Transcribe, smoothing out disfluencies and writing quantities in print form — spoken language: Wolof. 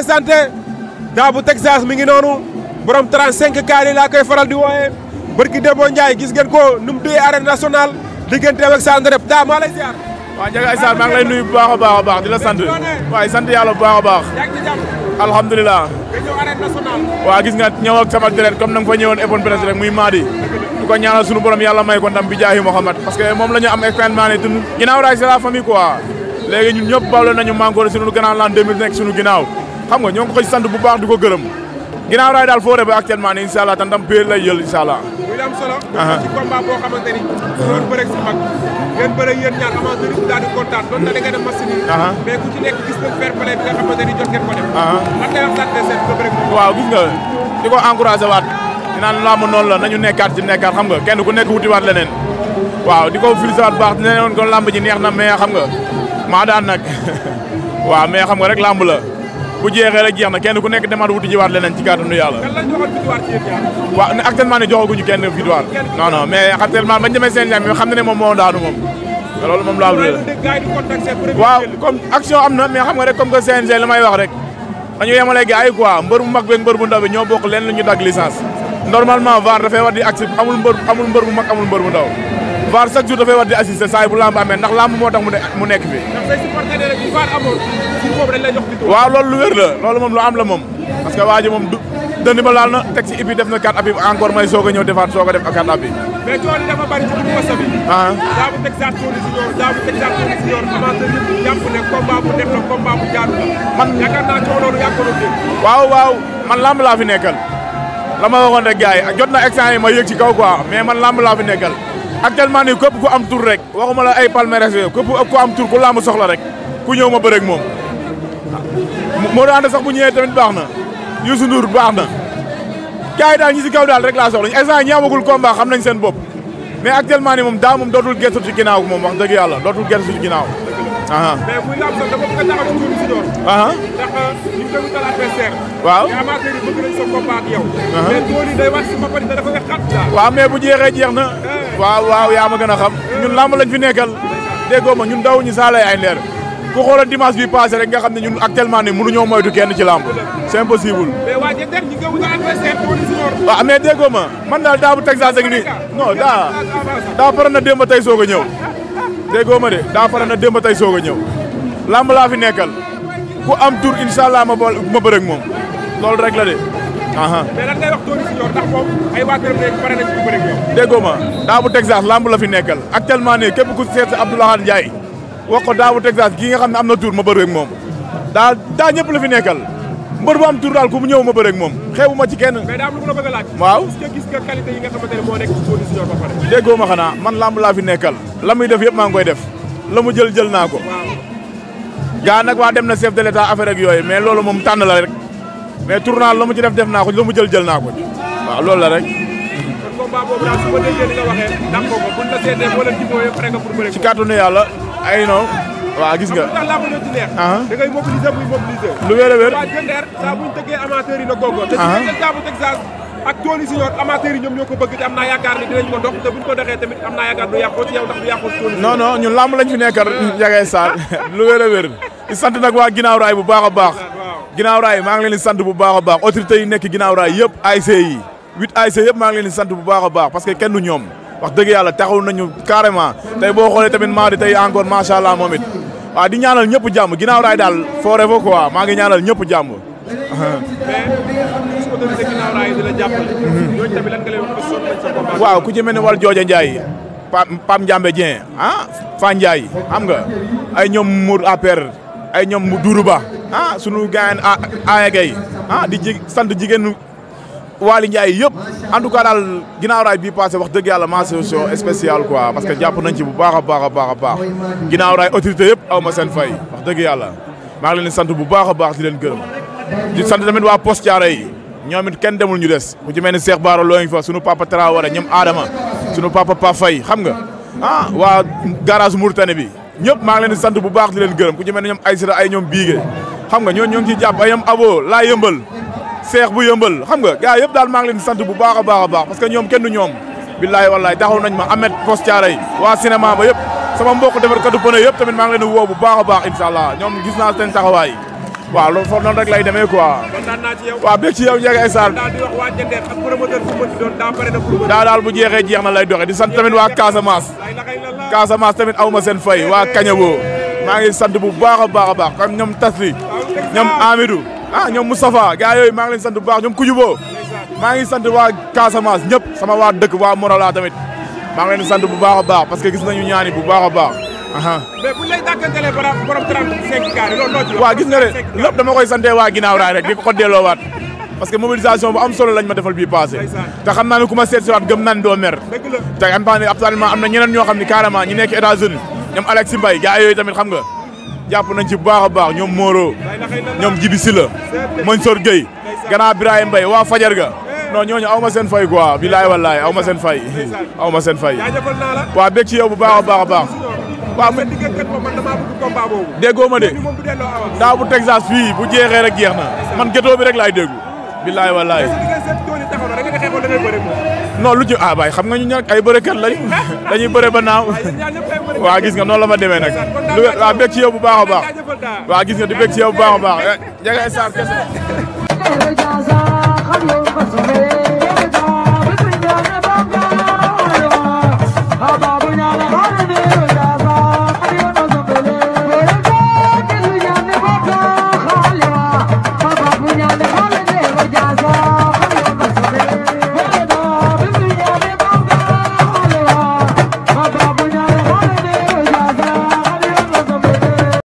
présenté Daabu Texas mi ngi noonu borom 35 kaar yi laa koy faral di wooyee barki Demba Ndiaye gis ngeen ko nu mu duyee arène nationale diggante ak Sandrep daa maa lay ziar. waaw Ndiaga Issa maa ngi lay nuyu bu baax a baax di la sant waaye sant yàlla bu baax a baax. yaa ngi ci jàmm. alhamdulilah. nga ñëw arène nationale. waaw gis nga ñëw ak sama deret comme na nga fa ñëwoon épon presse rek muy Madi. du ko ñaanal sunu borom yàlla may ko ndam bi jaahi Muhammad parce que moom la ñu am expérience ne tun ginnaaw raay c'est la famille quoi léegi ñun ñëpp bawle nañu manko sunu gannaaw l'an 2000 nekk sunu ginnaaw xam nga ñoo ngi ko sant bu baax di ko gërëm ginnaaw raay daal foo rebe actuellement ni incha allah te ndam pé lay jël incha allah. muy am solo. ci combat boo xamante ni. doon bëre si mag ngeen bëre yéen ñaar amateur yi daal di kontaan doon na da nga dem machine yi. mais ku ci nekk gis nañ fair play bi nga xamante ni jot ngeen ko def. lan ngay wax adversaire bi nga bëre moom. waaw gis nga di ko encouragé waat dinaan làmb noonu la nañu nekkaat ci nekkaat xam nga kenn ku nekk wutiwaat leneen waaw di ko félicité waat bu baax dina ne woon ko làmb ji neex na mais xam nga maa daan nag waaw mais xam nga rek làmb la bu jeexee rek jeex na kenn ku nekk demaat wuti jiwaat leneen ci kàttanu yàlla. kan lañ joxoon victoire ci yéen ñaar. waaw actuellement ni joxaguñu kenn victoire non non mais actuellement bañ demee seen jàmm xam na ne moom moo daanu moom loolu moom laa waaw comme action am na mais xam nga rek comme que CNG li may wax rek dañu yemale gars yi quoi mbër bu mag beeg mbër bu ndaw bi ñoo bokk leen lu ñu dagg licence normalement VAR dafay war di actif amul mbër bu mag amul mbër bu ndaw VAR chaque jour dafay war di assister saa yi bu lamb amee ndax lamb moo tax mu nekk fi. waaw loolu lu wér la loolu moom lu am la moom parce que waa ji moom du dënd ba laal na teg ci ipi def na 4 appuis encore may soog a ñëw defaat soog a def 4 appuis. mais coono dafa bari ci biir poste bi. Daabu Texas Tony Junior Daabu Texas Tony Junior amateur yëpp jàpp ne combat bu nekk la combat bu jaadu la. man yaakaar naa coono loolu yaa ko doon dégg. waaw man lamb laa fi nekkal la ma waxoon rek gars yi jot na extant yi ma yëg ci kaw quoi mais man lamb laa fi nekkal actuellement nii képp ku am tur rek waxuma la ay palmarès yooyu képp ku am tur ku lamb soxla rek ku ñëw ma bëreeg moom. moo daan sax bu ñëwee tamit baax na Youssou Ndour baax na gars yi daal ñi si kaw daal rek laa soxla instant ñi amagul combat xam nañ seen bopp mais actuellement nii moom daa moom dootul gëstu ci ginnaaw moom wax dëgg yàlla dootul gëstu ci ginnaaw. mais muy lamb sax dama bëgg a taxaw ci Tony Junior. ndax ñu ngi koy adversaire. waaw amateur yi bëgg nañ sa combat ak yow. mais Tony day wax si boppam da dafa xat. waaw mais bu jeexee jeex na. waaw yaa ma gën a xam ñun lamb lañ fi nekkal déggoo ma ñun daw ñu saalay ay leer ku xoolal dimanche bi passé rek nga xam ne ñun actuellement nii mënuñoo moytu kenn ci lamb c'est impossible. mais waa Diender ñu ngi koy wutal adversaire Tony Junior. waaw mais déggoo ma man daal Daabu Texas ak nii non daa pare na démb tey soog a ñëw déggoo ma de daa pare na démb tey soog a ñëw lamb laa fi nekkal ku am tur incha allah ma bëreeg moom loolu rek la de. mais lan ngay wax Tony Junior ndax moom ay waa këram léegi pare nañ ci bëreeg yow. déggoo ma Daabu Texas lamb la fi nekkal actuellement nii képp ku seet Abdoulaye Ndiaye wax ko Daabu Texas kii nga xam ne am na tur ma bëreeg moom daa ñëpp la fi nekkal mbër bu am tur daal ku mu ñëw ma bëreeg moom xeebu ma ci kenn. mais daa am lu mu la bëgg a laaj. waaw est-ce que gis nga qualité yi nga xamante ne moo nekk ci Tony Junior ba pare. déggoo ma xanaa man lamb laa fi nekkal la muy def yëpp maa ngi koy def la mu jël naa ko. gaa nag waa dem na chef de l'état affaire ak yooyu mais loolu moom tànn la rek mais tournal la mu ci def naa ko la mu jël naa ko waaw loolu la rek. kon combat boobu daal su ma déggee li nga waxee ndax ko buñ la seetee boo leen jubóo yëpp pare nga pour bëre. ci kàttanu yàlla ay non waaw gis nga. xam nga làmb ñoo ci neex. da ngay mobiliser muy mobiliser. lu wér a wér. waa Diender saa buñ tëggee amateur yi na gogo. te su fekkee Daabu Texas ak Tony Junior amateur yi ñoom ñoo ko bëgg te am naa yaakaar ni dinañ ko dox te buñ ko doxee tamit am naa yaakaar du yàqoo ci yow ndax du yàqoo ci Tony Junior. non ñun làmb lañ fi nekkal Ndiaga Issa lu wér a wér di sant nag waa ginnaaw raay bu baax a baax ginnaaw raay maa ngi leen di sant bu baax a baax autorités yi nekk ginnaaw raay yëpp ASC yi 8 ASC yëpp maa ngi leen di sant bu baax a baax parce que kenn du ñoom wax dëgg yàlla taxaw nañu carrément tey boo xoolee tamit maa di tey encore macha allah moom it waaw di ñaanal ñëpp jàmm ginnaaw raay daal forever quoi maa ngi ñaanal ñëpp jàmm. waaw ku ci mel ni wal Jooja Ndiaye Pam Ndiambe Dieng Fa Ndiaye xam nga ay ñoom Mour APR ay ñoom Dourou Ba sunu gaayen Aya Gueye di sant jigéenu Waly Ndiaye yëpp en tout cas daal ginnaaw raay bii passé wax dëgg yàlla mention spéciale quoi parce que jàpp nañ ci bu baax a baax ginnaaw raay autorité yëpp aw ma seen fay wax dëgg yàlla maa ngi leen di sant bu baax a baax di leen gërëm di sant tamit waa Poste Thiaroye yi ñoom it kenn demul ñu des ku ci mel ni Cheikh Bara loo ngi fa sunu papa Traoré ñoom Adama sunu papa Pa Faye xam nga waa garage Mourtane bi ñëpp maa ngi leen di sant bu baax di leen gërëm ku ci mel ni ñoom Aïssata ay ñoom Biige xam nga ñoo ngi ciy jàpp ay ñoom Abo laa yëmbal Seex bu yëmbal xam nga gars yëpp daal maa ngi leen di sant bu baax a baax parce que ñoom kenn du ñoom billaahi wallaahi taxaw nañ ma Ahmed Poste Thiaroye waa cinéma ba yëpp sama mbokk defarkatu pneu yëpp tamit maa ngi leen di woo bu baax a baax incha allah ñoom gis naa seen taxawaay waaw loolu foofu noonu rek lay demee quoi. kontaan naa ci yow. waaw bëgg ci yow Ndiaga Sarr. daal di wax waa Jandeer ak promoteur bu mën di doon daa pare na pour. daal bu jeexee jeex na lay doxe di sant tamit waa Casamance. Casamance tamit aw ma seen fay waa Kañabo maa ngi sant bu baax a baax comme ñoom Tasli ñoom Amidou ñoom Moustapha gars yooyu maa ngi leen sant bu baax ñoom Koujubo maa ngi sant waa Casamance ñëpp sama waa dëkk waa Morola tamit maa ngi leen sant bu baax a baax parce que gis nañu ñaani bu baax a baax. mais bu ñu lay dàkkantelee borom 35 carré loolu noo ci wax. waaw gis nga de lépp dama koy sante waa ginnaaw raay rek di ko delloowaat parce que mobilisation bu am solo lañ ma defal bii passé te xam naa ne ku ma seet si waat gëm naa ne doo mer te am naa ne absolument am na ñeneen ñoo xam ne carrément ñi nekk États-Unis ñoom Alex Mbaye gars yooyu tamit xam nga jàpp nañ ci bu baax a baax ñoom Moro ñoom Jibi Sila Mansour Gueye Gana Birahim Mbaye waa Fajar ga non ñooñu aw ma seen fay quoi bilaay wallaay aw ma seen fay aw ma seen fay waaw bég ci yow bu baax a baax a baax waaw déggoo ma de daaw bu Texas fii bu jeexee rek jeex na man ghetto bi rek laay déggu bilaay wallaay non lu ci baay xam nga ñu ñàkk ay bërekat lañ dañuy bëre ba naaw waaw gis nga noonu la ma demee nag lu waaw bég ci yow bu baax a baax waaw gis nga di bég ci yow bu baax a baax Ndiaga Sarr